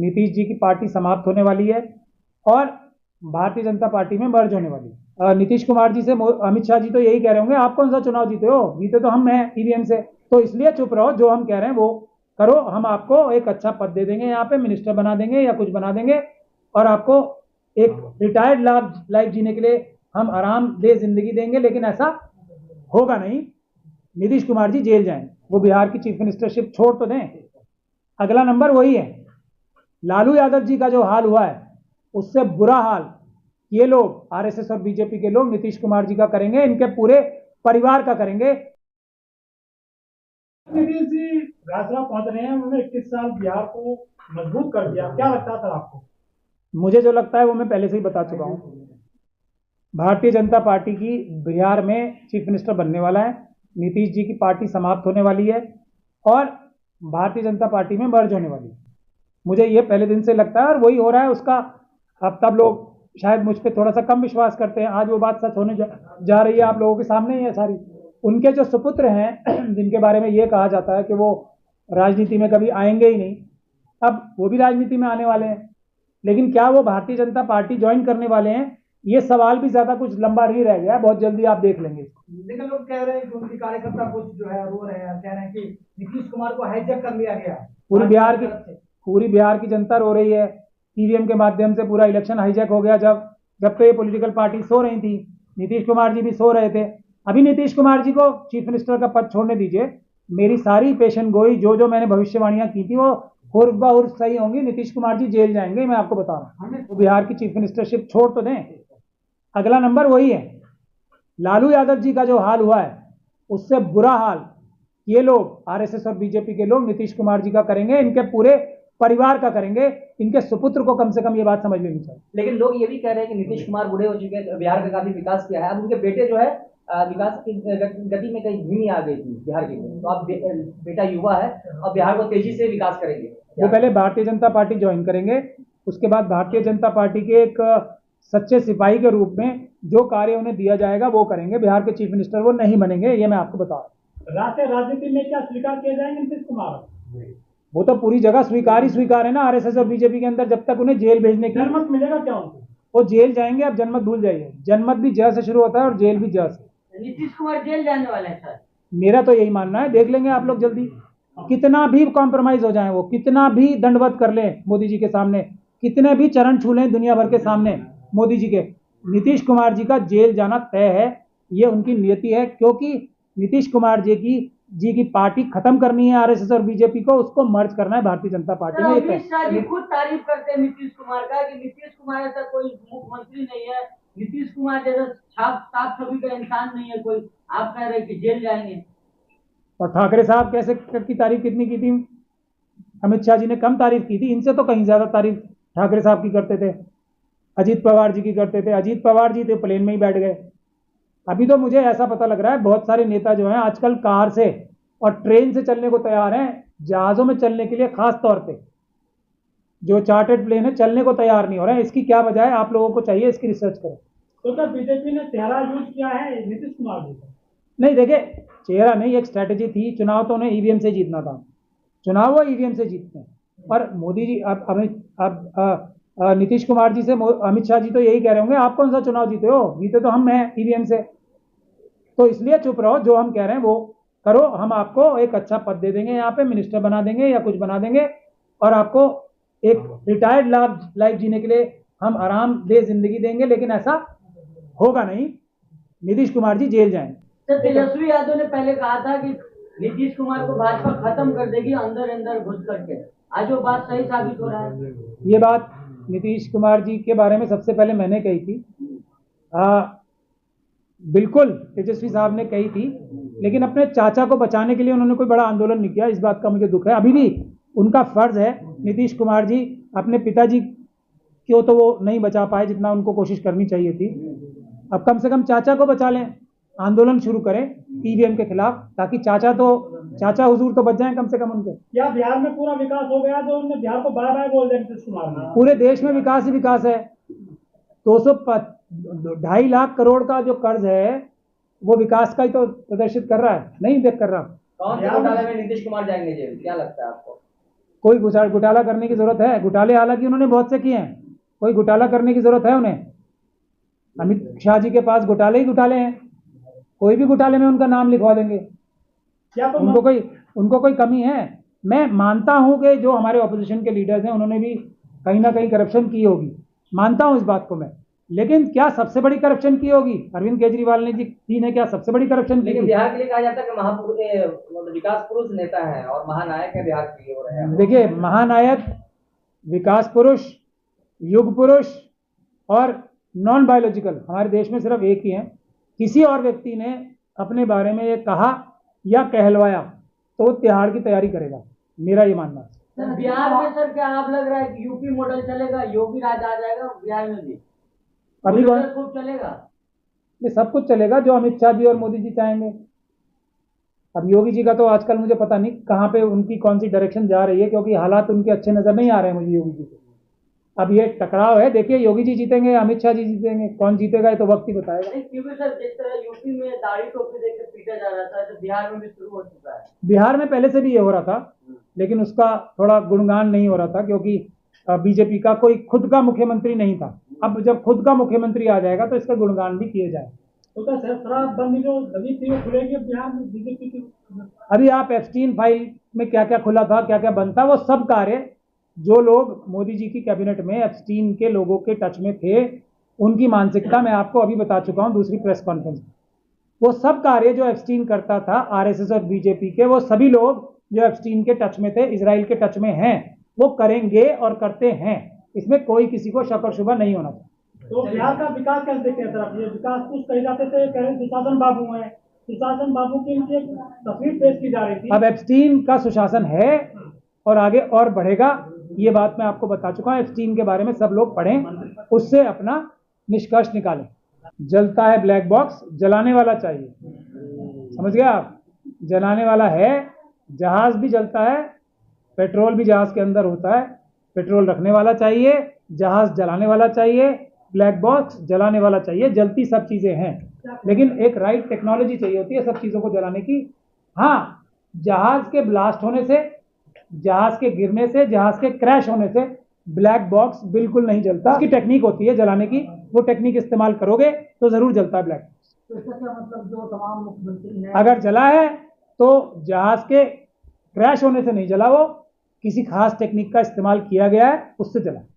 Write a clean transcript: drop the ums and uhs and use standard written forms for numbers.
नीतीश जी की पार्टी समाप्त होने वाली है और भारतीय जनता पार्टी में मर्ज होने वाली है। नीतीश कुमार जी से अमित शाह जी तो यही कह रहे होंगे, आप कौन सा चुनाव जीते हो, जीते तो हम हैं ईवीएम से, तो इसलिए चुप रहो, जो हम कह रहे हैं वो करो, हम आपको एक अच्छा पद दे देंगे, यहाँ पे मिनिस्टर बना देंगे या कुछ बना देंगे, और आपको एक रिटायर्ड लाइफ जीने के लिए हम आरामदेह जिंदगी देंगे। लेकिन ऐसा होगा नहीं, नीतीश कुमार जी जेल जाएं, वो बिहार की चीफ मिनिस्टरशिप छोड़ तो दें। अगला नंबर वही है, लालू यादव जी का जो हाल हुआ है उससे बुरा हाल ये लोग आरएसएस और बीजेपी के लोग नीतीश कुमार जी का करेंगे, इनके पूरे परिवार का करेंगे। नीतीश जी राजसभा पहुंच रहे हैं, उन्होंने 21 साल बिहार को मजबूत कर दिया, क्या लगता है सर आपको? मुझे जो लगता है वो मैं पहले से ही बता चुका हूं, भारतीय जनता पार्टी की बिहार में चीफ मिनिस्टर बनने वाला है, नीतीश जी की पार्टी समाप्त होने वाली है और भारतीय जनता पार्टी में मर्ज होने वाली है। मुझे ये पहले दिन से लगता है और वही हो रहा है उसका। अब तब लोग शायद मुझ पर थोड़ा सा कम विश्वास करते हैं, आज वो बात सच होने जा रही है, आप लोगों के सामने ही है सारी। उनके जो सुपुत्र हैं जिनके बारे में ये कहा जाता है कि वो राजनीति में कभी आएंगे ही नहीं, अब वो भी राजनीति में आने वाले हैं, लेकिन क्या वो भारतीय जनता पार्टी ज्वाइन करने वाले हैं, ये सवाल भी ज्यादा कुछ लंबा नहीं रह गया, बहुत जल्दी आप देख लेंगे। लेकिन लोग कह रहे हैं कि उनके कार्यकर्ता कुछ जो है रो रहे हैं, कह रहे हैं कि नीतीश कुमार को हाईजैक कर लिया गया। पूरी बिहार की जनता रो रही है, ईवीएम के माध्यम से पूरा इलेक्शन हाईजैक हो गया। जब तो ये पॉलिटिकल पार्टी सो रही थी, नीतीश कुमार जी भी सो रहे थे। अभी नीतीश कुमार जी को चीफ मिनिस्टर का पद छोड़ने दीजिए, मेरी सारी पेशन गोई जो मैंने भविष्यवाणियां की थी वो हुर्फ बहुर्फ सही होंगी। नीतीश कुमार जी जेल जाएंगे, मैं आपको बता रहा हूँ। तो बिहार की चीफ मिनिस्टरशिप छोड़ तो दें। अगला नंबर वही है, लालू यादव जी का जो हाल हुआ है उससे बुरा हाल ये लोग आरएसएस और बीजेपी के लोग नीतीश कुमार जी का करेंगे, इनके पूरे परिवार का करेंगे, इनके सुपुत्र को कम से कम ये बात समझ लेनी चाहिए। लेकिन लोग ये भी कह रहे हैं कि नीतीश कुमार बूढ़े हो चुके हैं, बिहार का काफी विकास किया है, अब उनके बेटे जो है विकास की गति में कहीं धीमी आ गई थी बिहार की, तो अब बेटा युवा है और बिहार को तेजी से विकास करेंगे। वो पहले भारतीय जनता पार्टी ज्वाइन करेंगे, उसके बाद भारतीय जनता पार्टी के एक सच्चे सिपाही के रूप में जो कार्य उन्हें दिया जाएगा वो करेंगे। बिहार के चीफ मिनिस्टर वो नहीं बनेंगे, ये मैं आपको बता रहा हूँ। राष्ट्रीय राजनीति में क्या स्वीकार किए जाएंगे नीतीश कुमार? वो तो पूरी जगह स्वीकार ही स्वीकार है ना, आरएसएस और बीजेपी के अंदर। जब तक उन्हें जेल भेजने की जनमत मिलेगा क्या उनको? वो जेल जाएंगे। अब जनमत भूल जाइए, जनमत भी ज से शुरू होता है और जेल भी ज से। नीतीश कुमार जेल जाने वाले हैं सर? मेरा तो यही मानना है, देख लेंगे आप लोग जल्दी। कितना भी कॉम्प्रोमाइज हो जाए, वो कितना भी दंडवत कर लें मोदी जी के सामने, कितने भी चरण छू लें दुनिया भर के सामने मोदी जी के, नीतीश कुमार जी का जेल जाना तय है। ये उनकी नियति है, क्योंकि नीतीश कुमार जी की पार्टी खत्म करनी है आरएसएस और बीजेपी को, उसको मर्ज करना है भारतीय जनता पार्टी में। अमित शाह जी खुद तारीफ करते हैं नीतीश कुमार का कि नीतीश कुमार ऐसा कोई मुख्यमंत्री नहीं है, नीतीश कुमार जैसा साफ छवि का इंसान नहीं है कोई, आप कह रहे हैं कि जेल जाएंगे। और ठाकरे साहब कैसे की तारीफ कितनी की थी, अमित शाह जी ने कम तारीफ की थी, इनसे तो कहीं ज्यादा तारीफ ठाकरे साहब की करते थे, अजीत पवार जी की करते थे। अजीत पवार जी तो प्लेन में ही बैठ गए। अभी तो मुझे ऐसा पता लग रहा है बहुत सारे नेता जो हैं आजकल कार से और ट्रेन से चलने को तैयार हैं, जहाजों में चलने के लिए खास तौर पे। जो चार्टर्ड प्लेन है चलने को तैयार नहीं हो रहा है, इसकी क्या वजह है, आप लोगों को चाहिए इसकी रिसर्च करें। तो क्या बीजेपी ने चेहरा यूज किया है नीतीश कुमार जी का? नहीं, देखिए, चेहरा नहीं, एक स्ट्रैटेजी थी। चुनाव तो उन्हें ईवीएम से जीतना था, चुनाव वो ईवीएम से जीतते हैं। और मोदी जी अब नीतीश कुमार जी से अमित शाह जी तो यही कह रहे होंगे, आप कौन सा चुनाव जीते हो, जीते तो हम हैं ईवीएम से, तो इसलिए चुप रहो, जो हम कह रहे हैं वो करो, हम आपको एक अच्छा पद दे देंगे, यहाँ पे मिनिस्टर बना देंगे या कुछ बना देंगे, और आपको एक रिटायर्ड लाइफ जीने के लिए हम आरामदेह जिंदगी देंगे। लेकिन ऐसा होगा नहीं, नीतीश कुमार जी जेल जाएंगे। सर, तेजस्वी यादव ने पहले कहा था कि नीतीश कुमार को भाजपा खत्म कर देगी अंदर अंदर घुस करके, आज वो बात सही साबित हो रहा है। ये बात नीतीश कुमार जी के बारे में सबसे पहले मैंने कही थी, बिल्कुल तेजस्वी साहब ने कही थी, लेकिन अपने चाचा को बचाने के लिए उन्होंने कोई बड़ा आंदोलन नहीं किया, इस बात का मुझे दुख है। अभी भी उनका फर्ज है, नीतीश कुमार जी अपने पिताजी को तो वो नहीं बचा पाए जितना उनको कोशिश करनी चाहिए थी, अब कम से कम चाचा को बचा लें, आंदोलन शुरू करें ईवीएम के खिलाफ, ताकि चाचा हुजूर तो बच जाएं कम से कम उनके। क्या बिहार में पूरा विकास हो गया जो उन्होंने बिहार को बार बार बोल दिया नीतीश कुमार ने? पूरे देश में विकास ही विकास है। 2.5 लाख करोड़ का जो कर्ज है वो विकास का ही तो प्रदर्शित कर रहा है, नहीं देख कर रहा। कौन से घोटाले में नीतीश कुमार जाएंगे जेल, क्या लगता है आपको? कोई घोटाला करने की जरूरत है? घोटाले हालांकि उन्होंने बहुत से किए हैं, कोई घोटाला करने की जरूरत है उन्हें? अमित शाह जी के पास घोटाले ही घोटाले हैं, कोई भी घोटाले में उनका नाम लिखवा देंगे। क्या तो उनको कोई कमी है? मैं मानता हूं कि जो हमारे ऑपोजिशन के लीडर्स हैं उन्होंने भी कहीं ना कहीं करप्शन की होगी, मानता हूं इस बात को मैं, लेकिन क्या सबसे बड़ी करप्शन की होगी अरविंद केजरीवाल जी ने? क्या सबसे बड़ी करप्शन की? लेकिन बिहार के लिए कहा जाता है कि महापुरुष मतलब विकास पुरुष नेता है और महानायक है बिहार के लिए हो रहे हैं। देखिए, महानायक, विकास पुरुष, युग पुरुष और नॉन बायोलॉजिकल हमारे देश में सिर्फ एक ही है। किसी और व्यक्ति ने अपने बारे में ये कहा या कहलवाया तो वो तिहाड़ की तैयारी करेगा, मेरा ये मानना है। सर बिहार में सर क्या आप लग रहा है कि यूपी मॉडल चलेगा, योगी राज आ जाएगा बिहार में भी? अभी खूब चलेगा, ये सब कुछ चलेगा जो अमित शाह जी और मोदी जी चाहेंगे। अब योगी जी का तो आजकल मुझे पता नहीं कहाँ पे उनकी कौन सी डायरेक्शन जा रही है, क्योंकि हालात उनके अच्छे नजर नहीं आ रहे हैं मुझे योगी जी के। अब ये टकराव है, देखिए योगी जी जीतेंगे, अमित शाह जी जीतेंगे, कौन जीतेगा ये तो वक्त ही बताएगा। क्योंकि सर जिस तरह यूपी में दाढ़ी टोपी देख के पीटा जा रहा था, तो बिहार में भी शुरू हो चुका है। बिहार में पहले से भी ये हो रहा था, लेकिन उसका थोड़ा गुणगान नहीं हो रहा था, क्योंकि बीजेपी का कोई खुद का मुख्यमंत्री नहीं था। अब जब खुद का मुख्यमंत्री आ जाएगा तो इसका गुणगान भी किए जाए। तो क्या शराबबंदी जो लगी थी वो खुलेगी बिहार में बीजेपी की? अभी आप एप्स्टीन फाइल में क्या क्या खुला था, क्या क्या बनता, वो सब कार्य जो लोग मोदी जी की कैबिनेट में एप्स्टीन के लोगों के टच में थे, उनकी मानसिकता मैं आपको अभी बता चुका हूं दूसरी प्रेस कॉन्फ्रेंस में। वो सब कार्य जो एप्स्टीन करता था आरएसएस और बीजेपी के, वो सभी लोग जो एप्स्टीन के टच में थे, इजराइल के टच में हैं, वो करेंगे और करते हैं। इसमें कोई किसी को शक और शुबा नहीं होना चाहिए। तो बिहार का विकास कैसे देखते हैं सर आप? ये विकास कुछ कहे जाते थे, कह रहे सुशासन बाबू हैं, सुशासन बाबू की इनकी एक तस्वीर पेश की जा रही थी। अब एप्स्टीन का सुशासन है और आगे और बढ़ेगा, ये बात मैं आपको बता चुका हूं। एप्स्टीन के बारे में सब लोग पढ़ें, उससे अपना निष्कर्ष निकालें। जलता है ब्लैक बॉक्स, जलाने वाला चाहिए, समझ गए आप? जलाने वाला है, जहाज भी जलता है, पेट्रोल भी जहाज के अंदर होता है, पेट्रोल रखने वाला चाहिए, जहाज जलाने वाला चाहिए, ब्लैक बॉक्स जलाने वाला चाहिए। जलती सब चीजें हैं, लेकिन एक राइट टेक्नोलॉजी चाहिए होती है सब चीजों को जलाने की। हाँ, जहाज के ब्लास्ट होने से, जहाज के गिरने से, जहाज के क्रैश होने से ब्लैक बॉक्स बिल्कुल नहीं जलता। उसकी टेक्निक होती है जलाने की, वो टेक्निक इस्तेमाल करोगे तो जरूर जलता है ब्लैक बॉक्स। तो इसका क्या मतलब, जो तमाम मुख्यमंत्री हैं अगर जला है तो जहाज के क्रैश होने से नहीं जला, वो किसी खास टेक्निक का इस्तेमाल किया गया है, उससे जला।